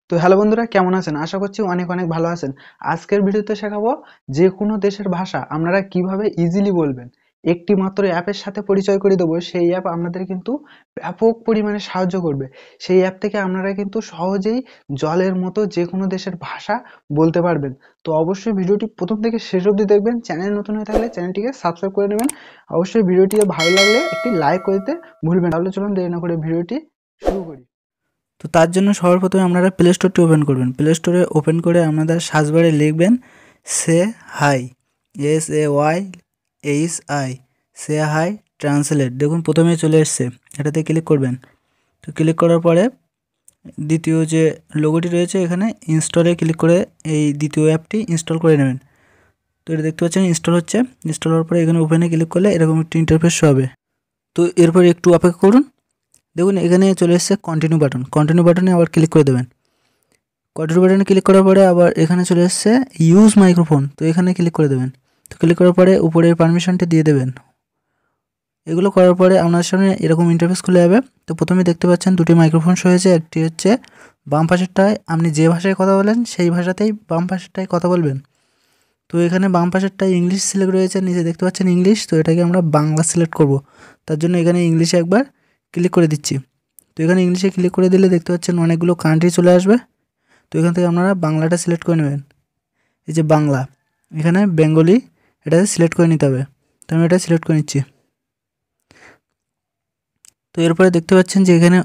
তো হ্যালো বন্ধুরা, কেমন আছেন? আশা করছি অনেক অনেক ভালো আছেন। আজকের ভিডিওতে শেখাবো যে কোনো দেশের ভাষা আপনারা কিভাবে ইজিলি বলবেন। একটি মাত্র অ্যাপের সাথে পরিচয় করে দেবো। সেই অ্যাপ আপনাদের কিন্তু ব্যাপক পরিমাণে সাহায্য করবে। সেই অ্যাপ থেকে আপনারা কিন্তু সহজেই জলের মতো যে কোনো দেশের ভাষা বলতে পারবেন। তো অবশ্যই ভিডিওটি প্রথম থেকে শেষ অবধি দেখবেন। চ্যানেল নতুন হয়ে থাকলে চ্যানেলটিকে সাবস্ক্রাইব করে নেবেন। অবশ্যই ভিডিওটি ভালো লাগলে একটি লাইক করে দিতে ভুলবেন। তাহলে চলুন দেরি না করে ভিডিওটি শুরু করি। তো তার জন্য সবার প্রথমে আপনারা প্লে স্টোরটি ওপেন করবেন। প্লে স্টোরে ওপেন করে আপনারা সার্চ বারে লিখবেন সে হাই, SAYHI, সে হাই ট্রান্সলেট। দেখুন প্রথমেই চলে এসছে, এটাতে ক্লিক করবেন। তো ক্লিক করার পরে দ্বিতীয় যে লোগোটি রয়েছে এখানে ইনস্টলে ক্লিক করে এই দ্বিতীয় অ্যাপটি ইনস্টল করে নেবেন। তো এটা দেখতে পাচ্ছেন ইনস্টল হচ্ছে। ইনস্টল হওয়ার পরে এখানে ওপেনে ক্লিক করলে এরকম একটি ইন্টারফেস হবে। তো এরপর একটু অপেক্ষা করুন। দেখুন এখানে চলে এসেছে কন্টিনিউ বাটন। কন্টিনিউ বাটনে আবার ক্লিক করে দেবেন। কন্টিনিউ বাটনে ক্লিক করার পরে আবার এখানে চলে এসেছে ইউজ মাইক্রোফোন। তো এখানে ক্লিক করে দেবেন। তো ক্লিক করার পরে উপরের পারমিশনটি দিয়ে দেবেন। এগুলো করার পরে আপনার সামনে এরকম ইন্টারফেস খুলে যাবে। তো প্রথমে দেখতে পাচ্ছেন দুটি মাইক্রোফোন শো হয়েছে। একটি হচ্ছে বাম পাশেরটায় আপনি যে ভাষায় কথা বলেন সেই ভাষাতেই বাম পাশেরটায় কথা বলবেন। তো এখানে বাম পাশেরটায় ইংলিশ সিলেক্ট রয়েছে, নিচে দেখতে পাচ্ছেন ইংলিশ। তো এটাকে আমরা বাংলা সিলেক্ট করব। তার জন্য এখানে ইংলিশে একবার ক্লিক করে দিচ্ছি। তো এখানে ইংলিশে ক্লিক করে দিলে দেখতে পাচ্ছেন অনেকগুলো কান্ট্রি চলে আসবে। তো এখান থেকে আপনারা বাংলাটা সিলেক্ট করে নেবেন। এই যে বাংলা, এখানে বেঙ্গলি এটা সিলেক্ট করে নিতে হবে। তো আমি এটা সিলেক্ট করে নিচ্ছি। তো এরপরে দেখতে পাচ্ছেন যে এখানে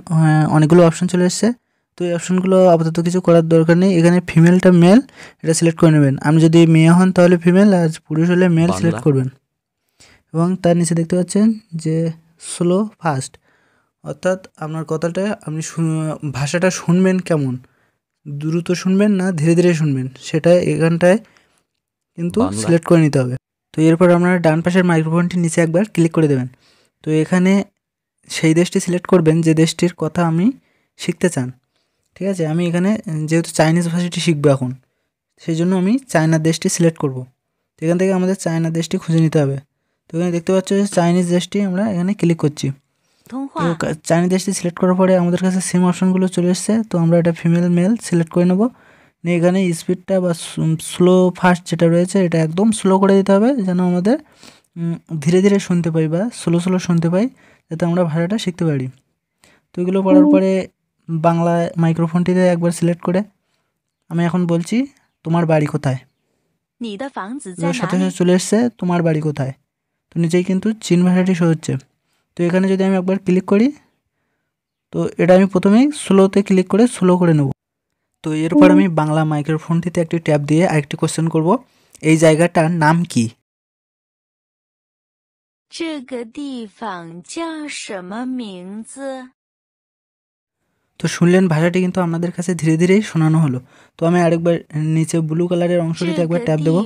অনেকগুলো অপশন চলে এসেছে। তো এই অপশনগুলো আপাতত কিছু করার দরকার নেই। এখানে ফিমেলটা মেল এটা সিলেক্ট করে নেবেন। আপনি যদি মেয়ে হন তাহলে ফিমেল, আর পুরুষ হলে মেল সিলেক্ট করবেন। এবং তার নিচে দেখতে পাচ্ছেন যে স্লো ফাস্ট, অর্থাৎ আপনার কথাটা আপনি ভাষাটা শুনবেন কেমন, দ্রুত শুনবেন না ধীরে ধীরে শুনবেন, সেটা এখানটায় কিন্তু সিলেক্ট করে নিতে হবে। তো এরপর আপনারা ডান পাশের মাইক্রোফোনটির নিচে একবার ক্লিক করে দেবেন। তো এখানে সেই দেশটি সিলেক্ট করবেন যে দেশটির কথা আমি শিখতে চান। ঠিক আছে, আমি এখানে যেহেতু চাইনিজ ভাষাটি শিখবো এখন, সেই জন্য আমি চায়নার দেশটি সিলেক্ট করব। তো এখান থেকে আমাদের চায়নার দেশটি খুঁজে নিতে হবে। তো এখানে দেখতে পাচ্ছ যে চাইনিজ দেশটি আমরা এখানে ক্লিক করছি। তো চাইনিজ দেশটি সিলেক্ট করার পরে আমাদের কাছে সেম অপশনগুলো চলে এসছে। তো আমরা এটা ফিমেল মেল সিলেক্ট করে নেব। নিয়ে এখানে স্পিডটা বা স্লো ফাস্ট যেটা রয়েছে এটা একদম স্লো করে দিতে হবে, যেন আমাদের ধীরে ধীরে শুনতে পাই বা স্লো স্লো শুনতে পাই, যাতে আমরা ভাষাটা শিখতে পারি। তো এগুলো করার পরে বাংলা মাইক্রোফোনটিতে একবার সিলেক্ট করে আমি এখন বলছি তোমার বাড়ি কোথায়। সাথে সাথে চলে এসছে তোমার বাড়ি কোথায়। তো নিচেই কিন্তু চীন ভাষাটি শো হচ্ছে। তো এখানে যদি আমি একবার ক্লিক করি, তো এটা আমি প্রথমেই স্লোতে ক্লিক করে স্লো করে নেব। তো এরপর আমি বাংলা মাইক্রোফোনটিতে একটি ট্যাপ দিয়ে আরেকটি কোশ্চেন করব, এই জায়গাটার নাম কি। তো শুনলেন ভাষাটি কিন্তু আপনাদের কাছে ধীরে ধীরেই শোনানো হলো। তো আমি আরেকবার নিচে ব্লু কালারের অংশটিতে একবার ট্যাপ দেবো।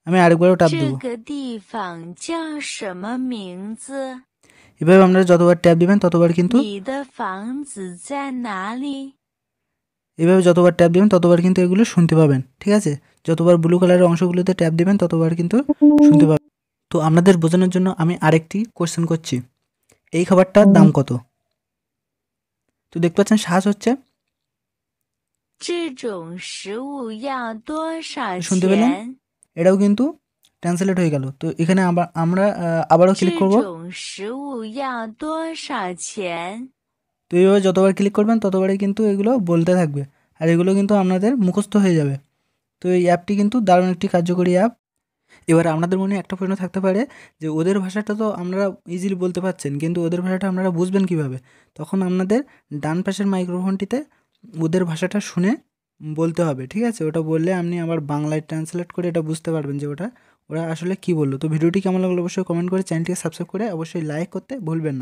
আমি আরেকবারও ট্যাপ দেবো। এভাবে আপনারা যতবার ট্যাপ দিবেন ততবার কিন্তু এগুলো শুনতে পাবেন। ঠিক আছে, যতবার ব্লু কালারের অংশগুলোতে ট্যাপ দিবেন ততবার কিন্তু শুনতে পাবেন। তো আপনাদের বোঝানোর জন্য আমি আরেকটি কোশ্চেন করছি, এই খাবারটার দাম কত। তো দেখতে পাচ্ছেন শ্বাস হচ্ছে, শুনতে পেলেন, এটাও কিন্তু ট্রান্সলেট হয়ে গেল। তো এখানে আমরা আবারও ক্লিক করব। তো এইভাবে যতবার ক্লিক করবেন ততবারই কিন্তু এগুলো বলতে থাকবে, আর এগুলো কিন্তু আপনাদের মুখস্থ হয়ে যাবে। তো এই অ্যাপটি কিন্তু দারুণ একটি কার্যকরী অ্যাপ। এবার আপনাদের মনে একটা প্রশ্ন থাকতে পারে যে ওদের ভাষাটা তো আমরা ইজিলি বলতে পারছেন, কিন্তু ওদের ভাষাটা আপনারা বুঝবেন কিভাবে। তখন আপনাদের ডান পাশের মাইক্রোফোনটিতে ওদের ভাষাটা শুনে বলতে হবে। ঠিক আছে, ওটা বললে আপনি আবার বাংলায় ট্রান্সলেট করে এটা বুঝতে পারবেন যে ওরা আসলে কি বললো। তো ভিডিওটি কেমন লাগলো অবশ্যই কমেন্ট করে, চ্যানেলটিকে সাবস্ক্রাইব করে অবশ্যই লাইক করতে ভুলবেন না।